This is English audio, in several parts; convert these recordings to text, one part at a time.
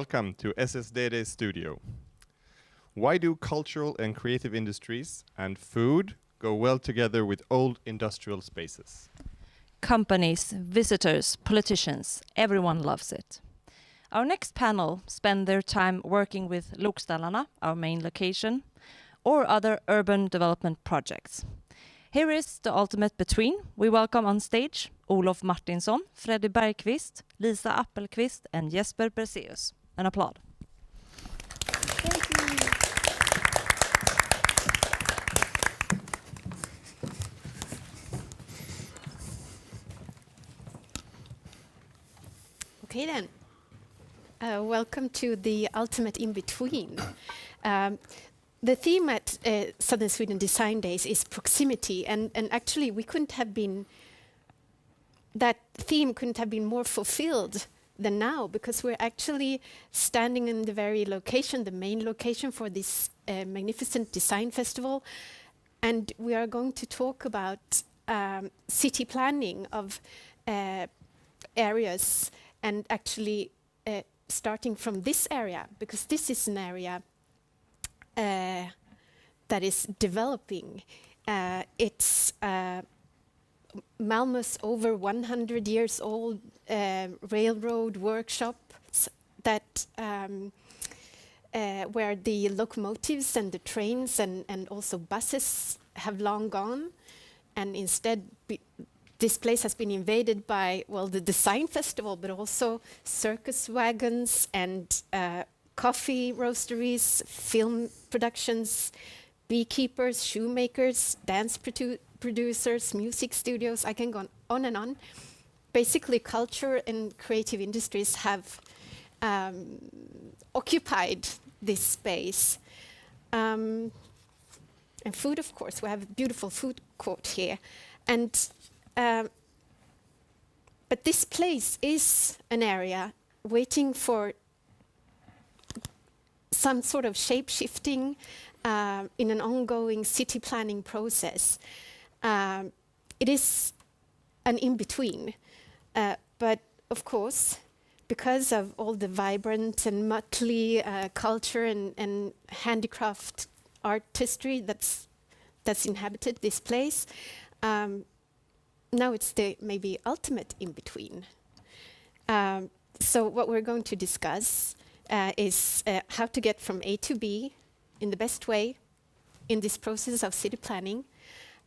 Welcome to SSDD Studio. Why do cultural and creative industries and food go well together with old industrial spaces? Companies, visitors, politicians, everyone loves it. Our next panel spend their time working with Lokstallarna, our main location, or other urban development projects. Here is the ultimate between. We welcome on stage Olof Martinsson, Freddy Bergqvist, Lisa Appelqvist and Jesper Berseus. An applaud. Okay then, welcome to the ultimate in-between. The theme at Southern Sweden Design Days is proximity, and actually that theme couldn't have been more fulfilled than now, because we're actually standing in the very location, the main location for this magnificent design festival, and we are going to talk about city planning of areas, and actually starting from this area, because this is an area that is developing. It's Malmö's over 100 years old railroad workshops that where the locomotives and the trains and also buses have long gone, and instead this place has been invaded by, well, the design festival, but also circus wagons and coffee roasteries, film productions, beekeepers, shoemakers, dance producers, music studios. I can go on and on. Basically, culture and creative industries have occupied this space. And food, of course, we have a beautiful food court here. And but this place is an area waiting for some sort of shape-shifting in an ongoing city planning process. It is an in-between, but of course, because of all the vibrant and motley culture and handicraft artistry that's inhabited this place, now it's the maybe ultimate in-between. So what we're going to discuss is how to get from A to B in the best way in this process of city planning,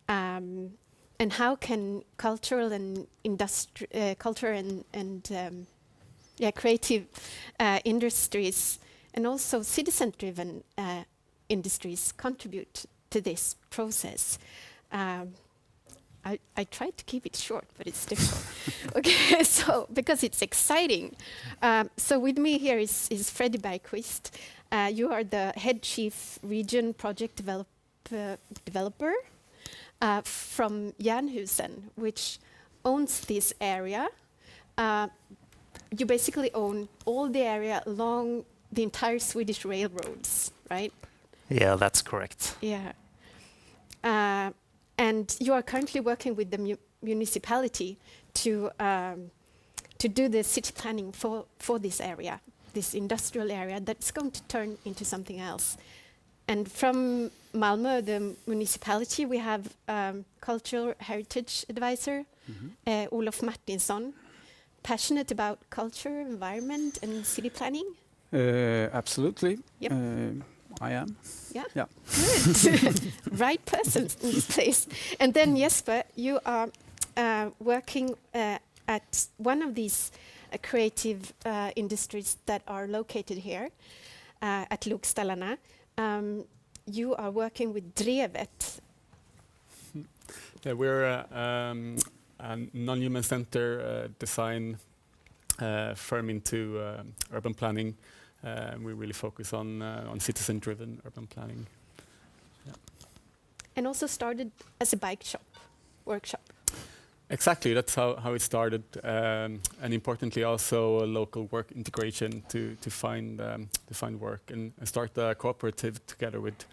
and how can cultural and creative industries and also citizen-driven industries contribute to this process. I tried to keep it short, but it's difficult. Okay, so because it's exciting. So with me here is Freddy Bergqvist. You are the head chief region project developer from Jernhusen, which owns this area. You basically own all the area along the entire Swedish railroads, right? Yeah, that's correct. Yeah. And you are currently working with the municipality to do the city planning for this area, this industrial area that's going to turn into something else. And from Malmö, the municipality, we have cultural heritage advisor, Olof Martinsson, passionate about culture, environment, and city planning. Absolutely. Yep. I am. Yeah. Yeah. Good. Right person in this place. And then Jesper, you are working at one of these creative industries that are located here at Lokstallarna. You are working with Drevet. Yeah, we're a non-human center design firm into urban planning. We really focus on citizen-driven urban planning. Yeah. And also started as a bike shop, workshop. Exactly, that's how it started, and importantly also local work integration to find work and start a cooperative together with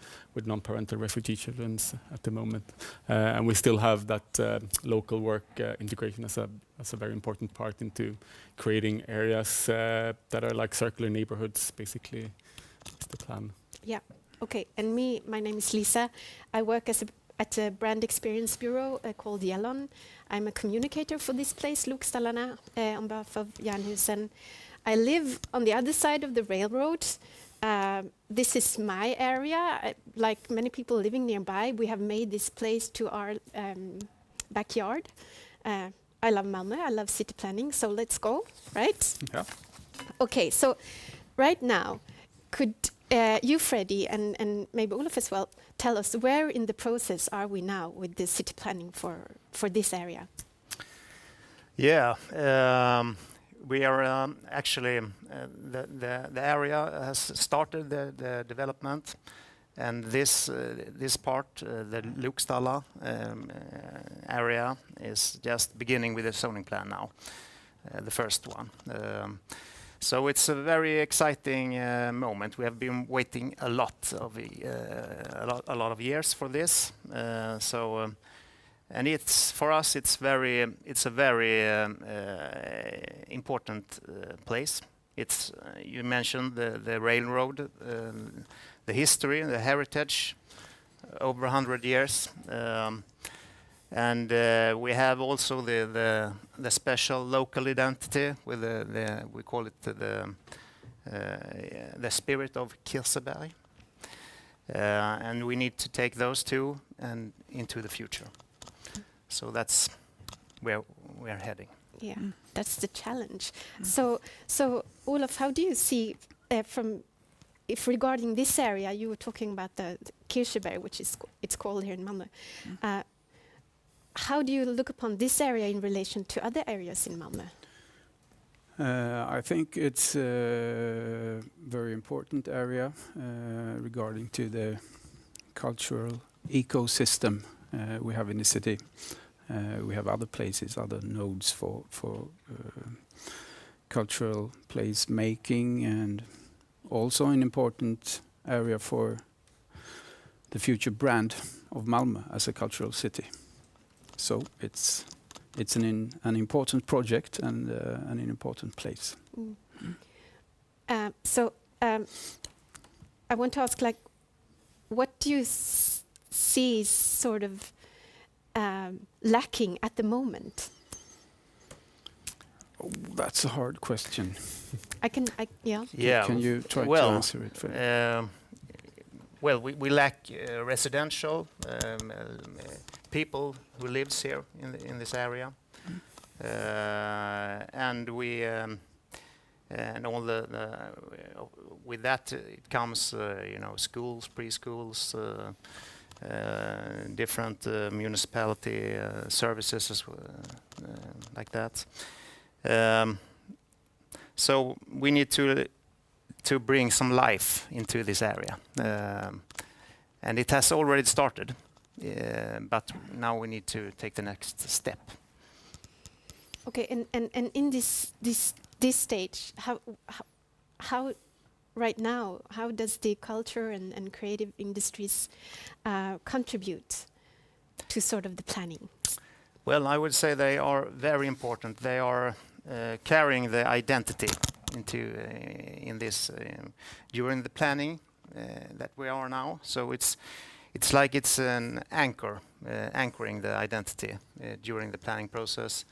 non-parental refugee children at the moment, and we still have that local work integration as a very important part into creating areas that are like circular neighborhoods. Basically, is the plan. Yeah. Okay. And my name is Lisa. I work at a brand experience bureau called Yellon. I'm a communicator for this place, Lokstallarna, on behalf of Jernhusen. I live on the other side of the railroad. This is my area. Like many people living nearby, we have made this place to our backyard. I love Malmö, I love city planning, so let's go, right? Yeah. Okay, so right now, could you, Freddie, and maybe Olof as well, tell us where in the process are we now with the city planning for this area? Yeah, we are actually the area has started the development, and this part, the Lokstalla area, is just beginning with the zoning plan now, the first one. So it's a very exciting moment. We have been waiting a lot of years for this. And it's for us. It's a very important place. It's you mentioned the railroad, the history, the heritage, over 100 years. And we have also the special local identity with we call it the spirit of Kirseberg, and we need to take those two and into the future. So that's where we are heading. Yeah, that's the challenge. So Olof, how do you see if regarding this area, you were talking about the Kirseberg, which it's called here in Malmö. How do you look upon this area in relation to other areas in Malmö? I think it's a very important area regarding to the cultural ecosystem we have in the city. We have other places, other nodes for cultural place making, and also an important area for the future brand of Malmö as a cultural city. So it's an important project and an important place. I want to ask, like, what do you see is sort of lacking at the moment? Oh, that's a hard question. Yeah. Can you try to answer it? Well, we lack residential people who lives here in this area, and we and all with that it comes schools, preschools, different municipality services like that. So we need to bring some life into this area, and it has already started, but now we need to take the next step. Okay, and in this stage, how right now, how does the culture and creative industries contribute to sort of the planning? Well, I would say they are very important. They are carrying the identity into in this during the planning that we are now. So it's like it's an anchor, anchoring the identity during the planning process,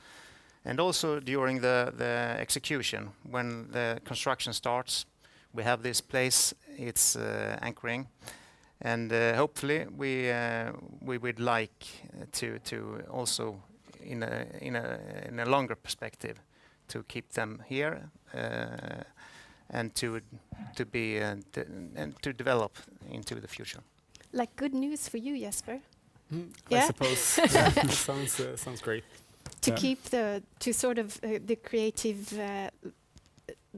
and also during the execution. When the construction starts, we have this place. It's anchoring, and hopefully we would like to also in a longer perspective to keep them here and to be and to develop into the future. Like good news for you, Jesper. I suppose sounds great. To keep to sort of the creative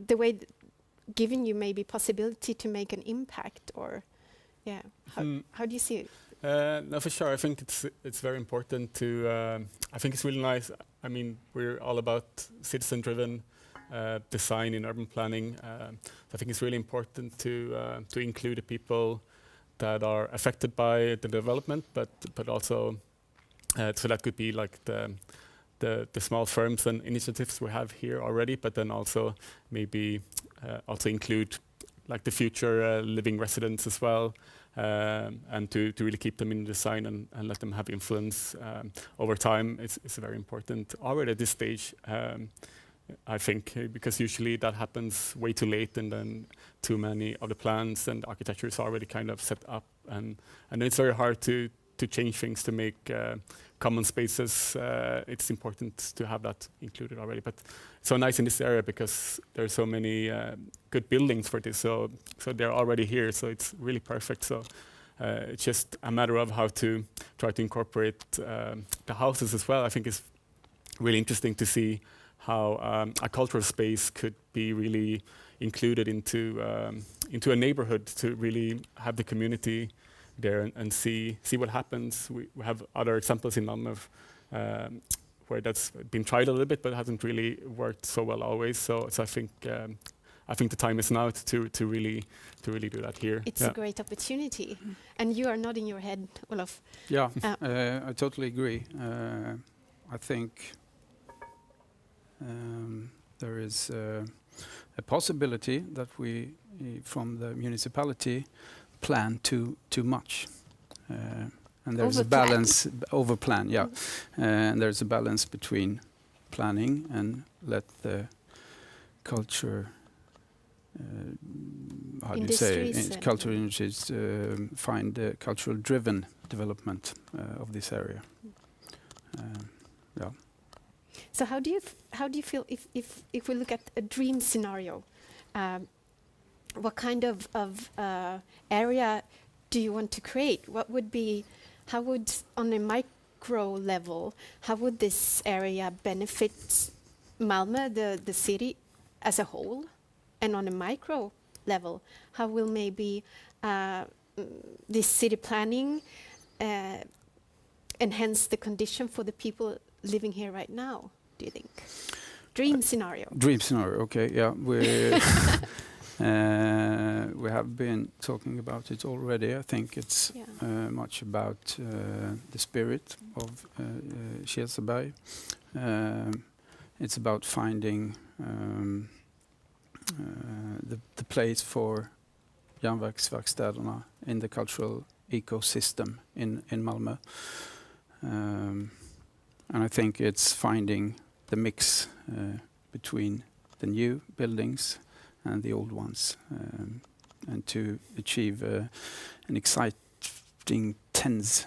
the way giving you maybe possibility to make an impact, or how do you see it? No, for sure. I think it's very important to. I think it's really nice. I mean, we're all about citizen-driven design in urban planning. I think it's really important to include the people that are affected by the development, but also so that could be like the small firms and initiatives we have here already, but then also maybe also include like the future living residents as well, and to really keep them in design and let them have influence over time. It's very important already at this stage. I think because usually that happens way too late, and then too many of the plans and architecture is already kind of set up, and it's very hard to change things to make common spaces. It's important to have that included already. But it's so nice in this area because there are so many good buildings for this. So they're already here. So it's really perfect. So it's just a matter of how to try to incorporate the houses as well. I think it's really interesting to see how a cultural space could be really included into a neighborhood to really have the community there and see what happens. We have other examples in Malmö where that's been tried a little bit, but hasn't really worked so well always. So I think the time is now to really do that here. It's a great opportunity, and you are nodding your head, Olof. Yeah, I totally agree. I think there is a possibility that we, from the municipality, plan too much, and there's a balance. Overplan, yeah, and there's a balance between planning and let the culture. How do you say? Cultural industries find the cultural-driven development of this area. Yeah. So how do you feel if we look at a dream scenario? What kind of area do you want to create? How would, on a micro level, how would this area benefit Malmö, the city as a whole? And on a micro level, how will maybe this city planning enhance the condition for the people living here right now, do you think? Dream scenario. Dream scenario, okay, yeah. We have been talking about it already. I think it's much about the spirit of Kieseberg. It's about finding the place for järnverksverkstäderna in the cultural ecosystem in Malmö. And I think it's finding the mix between the new buildings and the old ones, and to achieve an exciting tense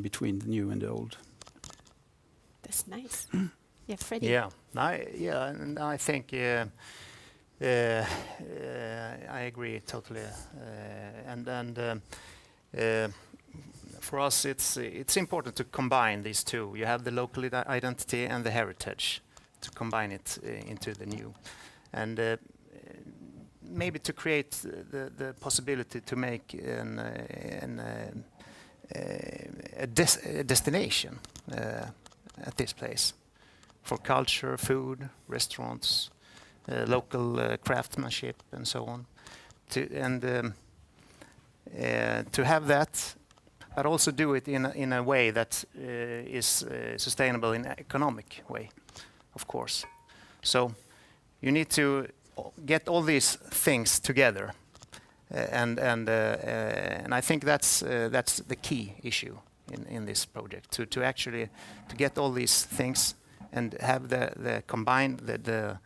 between the new and the old. That's nice. Yeah, Freddie. Yeah, and I think I agree totally. And for us, it's important to combine these two. You have the local identity and the heritage, to combine it into the new, and maybe to create the possibility to make a destination at this place for culture, food, restaurants, local craftsmanship, and so on. To have that, but also do it in a way that is sustainable in an economic way, of course. So you need to get all these things together, and I think that's the key issue in this project, to actually to get all these things and have the combined the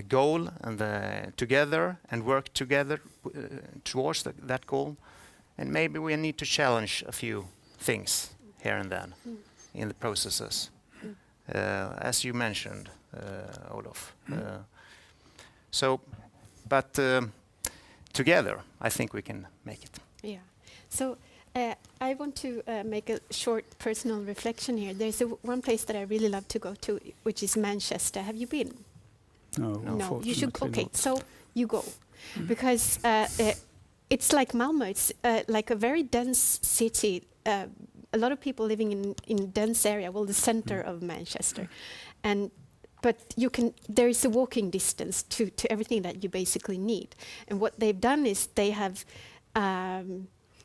goal and together and work together towards that goal. And maybe we need to challenge a few things here and then in the processes, as you mentioned, Olof. But together, I think we can make it. Yeah. So I want to make a short personal reflection here. There's one place that I really love to go to, which is Manchester. Have you been? No, you should. Okay, not. so you go, because it's like Malmö. It's like a very dense city. A lot of people living in dense area, well, the center of Manchester, but there is a walking distance to everything that you basically need. And what they've done is they have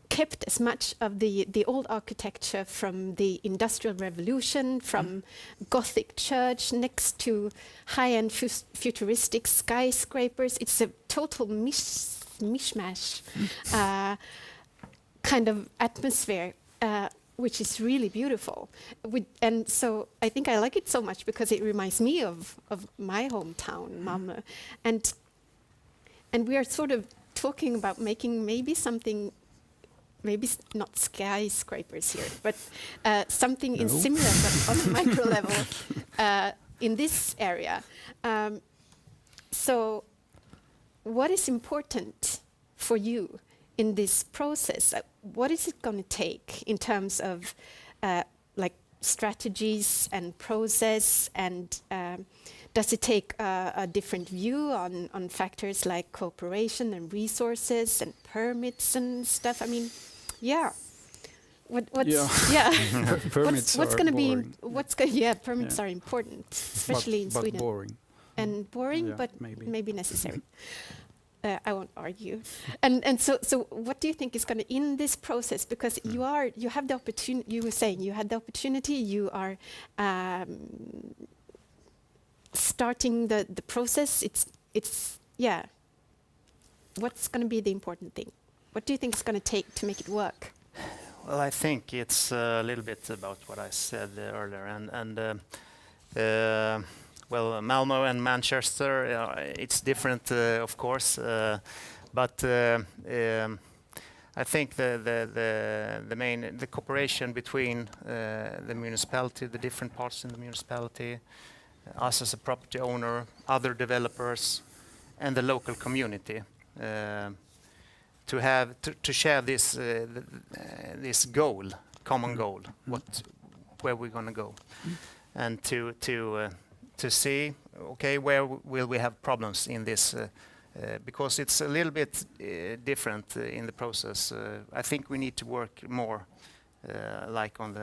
kept as much of the old architecture from the Industrial Revolution, from Gothic church next to high-end futuristic skyscrapers. It's a total mishmash kind of atmosphere, which is really beautiful. And so I think I like it so much because it reminds me of my hometown, Malmö. And we are sort of talking about making maybe something, maybe not skyscrapers here, but something in similar, but on a micro level in this area. So what is important for you in this process? What is it going to take in terms of like strategies and process, and does it take a different view on factors like cooperation and resources and permits and stuff? I mean, Permits what's are going to be boring. permits are important, especially in but Sweden. boring. And boring, but maybe. maybe necessary. I won't argue. And so what do you think is going to in this process? Because you have the opportunity. You were saying you had the opportunity. You are starting the process. It's What's going to be the important thing? What do you think it's going to take to make it work? Well, I think it's a little bit about what I said earlier, well, Malmö and Manchester, it's different, of course, but I think the cooperation between the municipality, the different parts in the municipality, us as a property owner, other developers, and the local community, to share this this goal, common goal, where we're going to go, and to see, okay, where will we have problems in this, because it's a little bit different in the process. I think we need to work more like on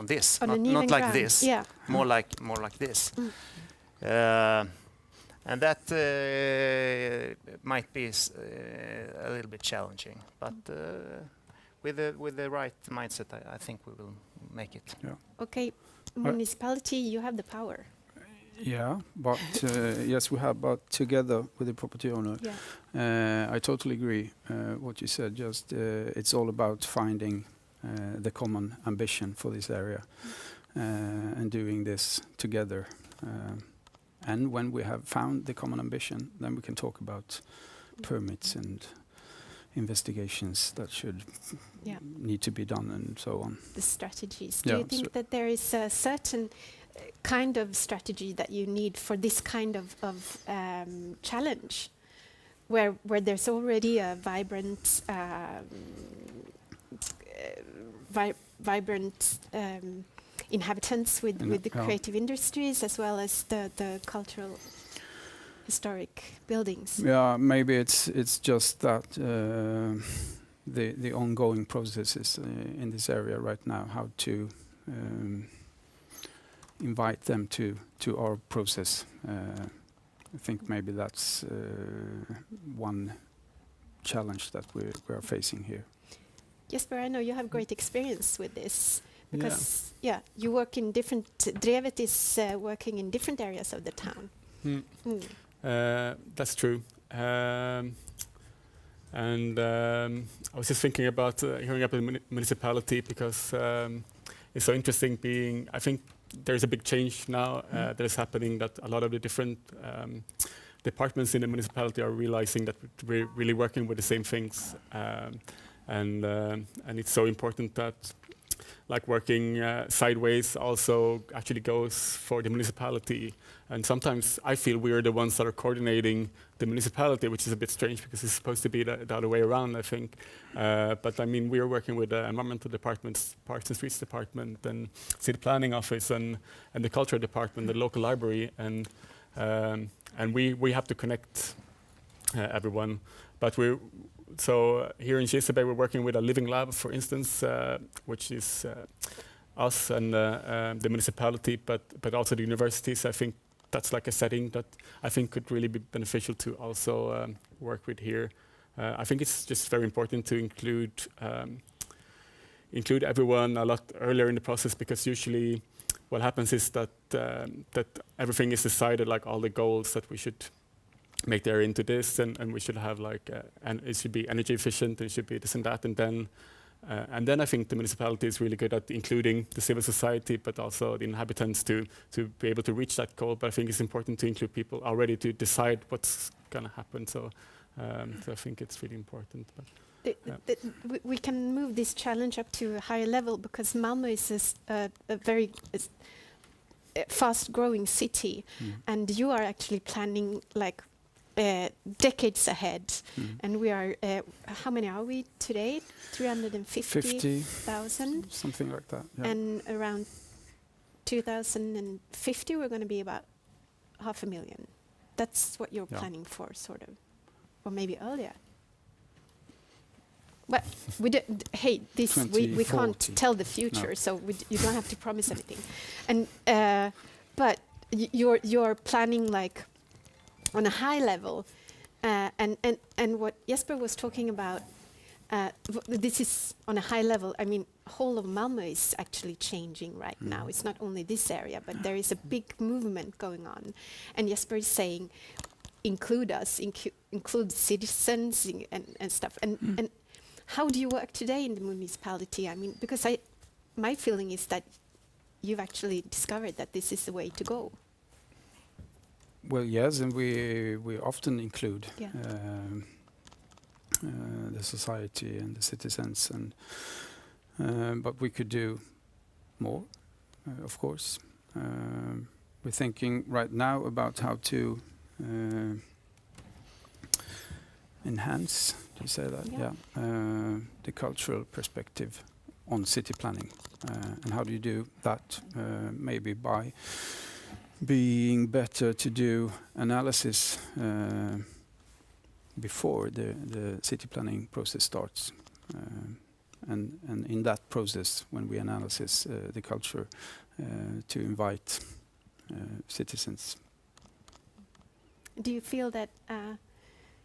this, on not like ground. this, more like this. And that might be a little bit challenging, but with the right mindset, I think we will make it. Yeah. Okay, municipality, you have the power. Yeah, but yes, we have. But together with the property owner, I totally agree. What you said. Just it's all about finding the common ambition for this area and doing this together. And when we have found the common ambition, then we can talk about permits and investigations that should need to be done and so on. The strategies. Do you think that there is a certain kind of strategy that you need for this kind of challenge, where there's already a vibrant inhabitants with the creative industries, as well as the cultural historic buildings? Yeah, maybe it's just that the ongoing processes in this area right now, how to invite them to our process. I think maybe that's one challenge that we are facing here. Jesper, I know you have great experience with this, because you work in different. Drevet is working in different areas of the town. That's true. And I was just thinking about hearing up in the municipality, because it's so interesting being. I think there's a big change now that is happening, that a lot of the different departments in the municipality are realizing that we're really working with the same things, and it's so important that, like, working sideways also actually goes for the municipality. And sometimes I feel we are the ones that are coordinating the municipality, which is a bit strange because it's supposed to be the other way around, I think. But I mean, we are working with the environmental departments, parks and streets department, and city planning office, and the culture department, the local library, and we have to connect everyone. But So here in Kista, we're working with a living lab, for instance, which is us and the municipality, but also the universities. I think that's like a setting that I think could really be beneficial to also work with here. I think it's just very important to include everyone a lot earlier in the process, because usually what happens is that that everything is decided, like all the goals that we should make there into this, and we should have like and it should be energy efficient, and it should be this and that, and then I think the municipality is really good at including the civil society, but also the inhabitants to be able to reach that goal. But I think it's important to include people already to decide what's going to happen. So I think it's really important. But we can move this challenge up to a higher level, because Malmö is a very fast-growing city, and you are actually planning like decades ahead. And we are, how many are we today? 350,000? Something like that. Yeah. And around 2050, we're going to be about 500,000. That's what you're planning for, sort of, or maybe earlier. But we hey, this we can't tell the future, so you don't have to promise anything. And but you're planning like on a high level, and what Jesper was talking about. This is on a high level. I mean, whole of Malmö is actually changing right now. It's not only this area, but there is a big movement going on. And Jesper is saying, include us, include citizens and stuff. And how do you work today in the municipality? I mean, because my feeling is that you've actually discovered that this is the way to go. Well, yes, and we often include the society and the citizens, and but we could do more, of course. We're thinking right now about how to enhance, do you say that? Yeah. The cultural perspective on city planning. And how do you do that? Maybe by being better to do analysis before the city planning process starts. And in that process, when we analyze the culture, to invite citizens. Do you feel that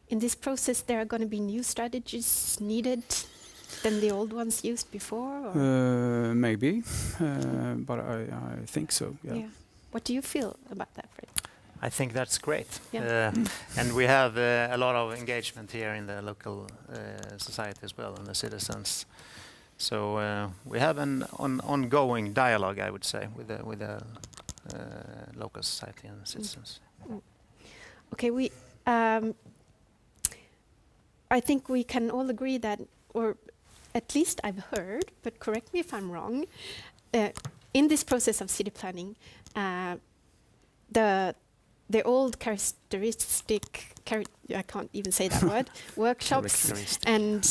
in this process there are going to be new strategies needed than the old ones used before? Or? Maybe, but I think so, yeah. What do you feel about that, Fred? I think that's great. Yeah. And we have a lot of engagement here in the local society as well, and the citizens. So we have an ongoing dialogue, I would say, with the local society and citizens. Okay, I think we can all agree that, or at least I've heard, but correct me if I'm wrong, in this process of city planning, the old characteristic, I can't even say that word, workshops and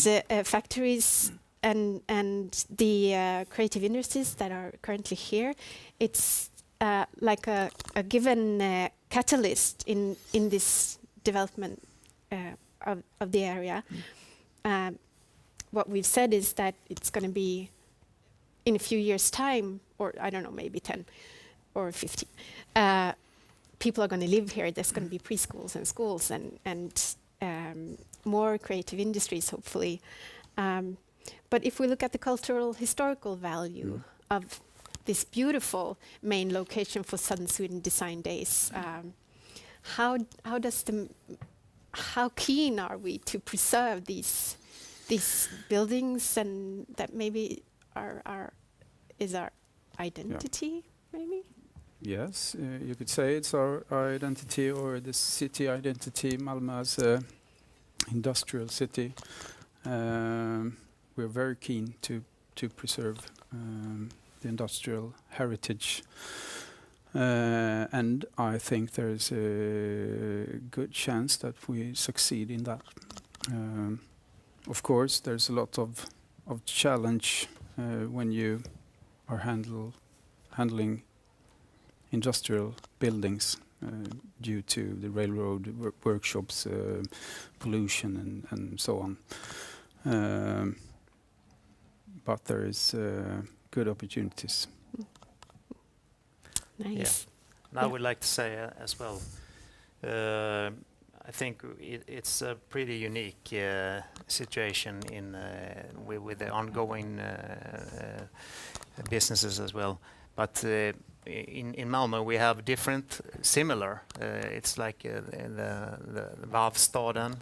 factories and the creative industries that are currently here, it's like a given catalyst in this development of the area. What we've said is that it's going to be in a few years' time, or I don't know, maybe 10 or 15, people are going to live here. There's going to be preschools and schools and more creative industries, hopefully. But if we look at the cultural historical value of this beautiful main location for Southern Sweden Design Days, how keen are we to preserve these buildings, and that maybe is our identity, maybe? Yes, you could say it's our identity, or the city identity. Malmö as an industrial city. We're very keen to preserve the industrial heritage. And I think there is a good chance that we succeed in that. Of course, there's a lot of challenge when you are handling industrial buildings. due to the railroad workshops, pollution and so on. But there is good opportunities. Nice. And I would like to say as well, I think it's a pretty unique situation with the ongoing businesses as well. But in Malmö we have different similar. It's like the Varvstaden,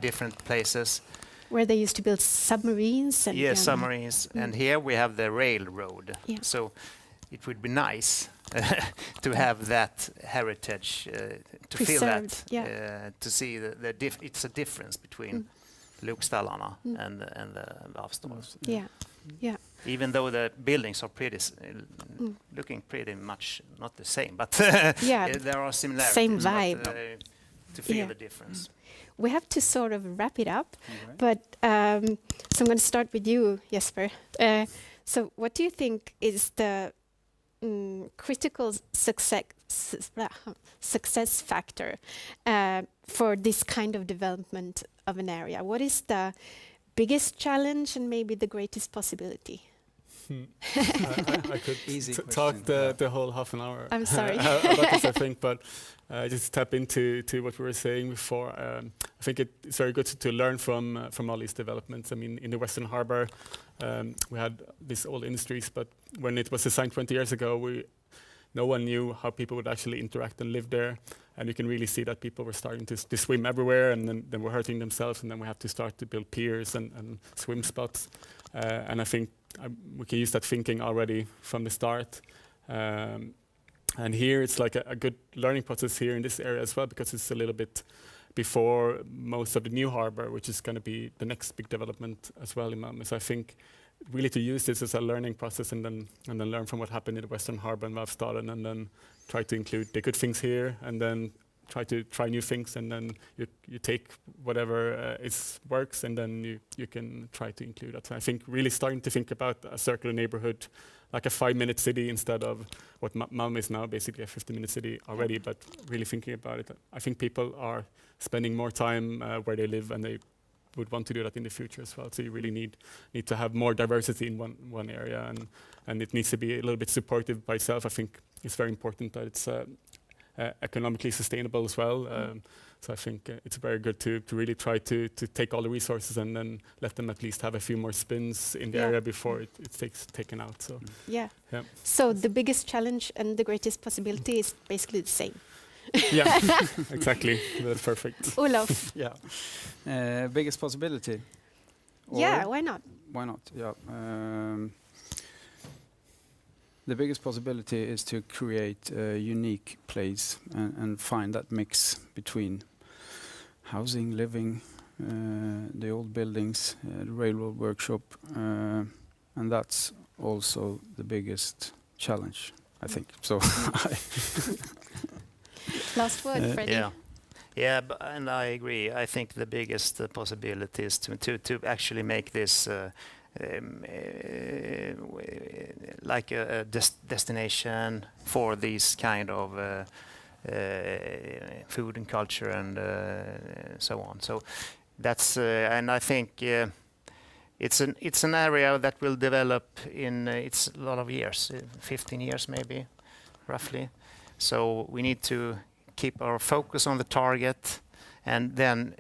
different places. Where they used to build submarines. And Yes, submarines. And here we have the railroad. Yeah. So it would be nice to have that heritage, to feel that, to see it's a difference between Lokstallarna and the Varvstaden. Yeah. Even though the buildings are pretty looking pretty much not the same, but there are similarities. Same vibe. But, to feel the difference. We have to sort of wrap it up, but so I'm going to start with you, Jesper. So what do you think is the critical success factor for this kind of development of an area? What is the biggest challenge and maybe the greatest possibility? I could talk the whole half an hour. I'm sorry. About this, I think, but just tap into what we were saying before. I think it's very good to learn from all these developments. I mean, in the Western Harbour, we had these old industries, but when it was designed 20 years ago, no one knew how people would actually interact and live there. And you can really see that people were starting to swim everywhere, and then were hurting themselves, and then we have to start to build piers and swim spots. And I think we can use that thinking already from the start. And here it's like a good learning process here in this area as well, because it's a little bit before most of the new harbour, which is going to be the next big development as well in Malmö. So I think really to use this as a learning process, and then learn from what happened in the Western Harbour and Varvstaden, and then try to include the good things here, and then try new things, and then you take whatever works, and then you can try to include that. So I think really starting to think about a circular neighborhood, like a 5-minute city instead of what Malmö is now, basically a 50-minute city already, but really thinking about it. I think people are spending more time where they live, and they would want to do that in the future as well. So you really need to have more diversity in one area, and it needs to be a little bit supportive by itself. I think it's very important that it's economically sustainable as well. So I think it's very good to really try to take all the resources and then let them at least have a few more spins in the area before it's taken out. So So the biggest challenge and the greatest possibility is basically the same. Yeah, exactly. That's perfect. Olof. Biggest possibility? Why not? Why not? Yeah. The biggest possibility is to create a unique place and find that mix between housing, living, the old buildings, the railroad workshop, and that's also the biggest challenge, I think. So, Last word, Freddie. And I agree. I think the biggest possibility is to actually make this like a destination for these kind of food and culture and so on. So that's and I think it's an area that will develop in it's a lot of years, 15 years maybe, roughly. So we need to keep our focus on the target, and then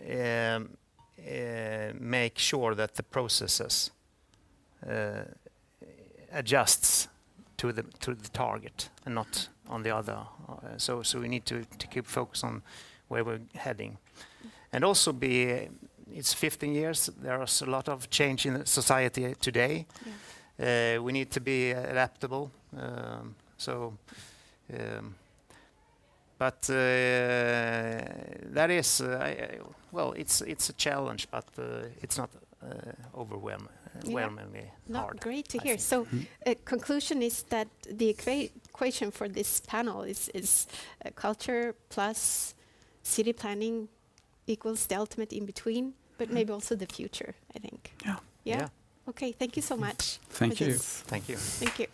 make sure that the processes adjusts to the target and not on the other. So we need to keep focus on where we're heading, and also it's 15 years. There's a lot of change in the society today. We need to be adaptable. But that is it's a challenge, but it's not overwhelmingly hard. Great to hear. So, conclusion is that the equation for this panel is culture plus city planning equals the ultimate in between, but maybe also the future, I think. Yeah. Okay. Thank you so much. Thank you. Thank you. Thank you.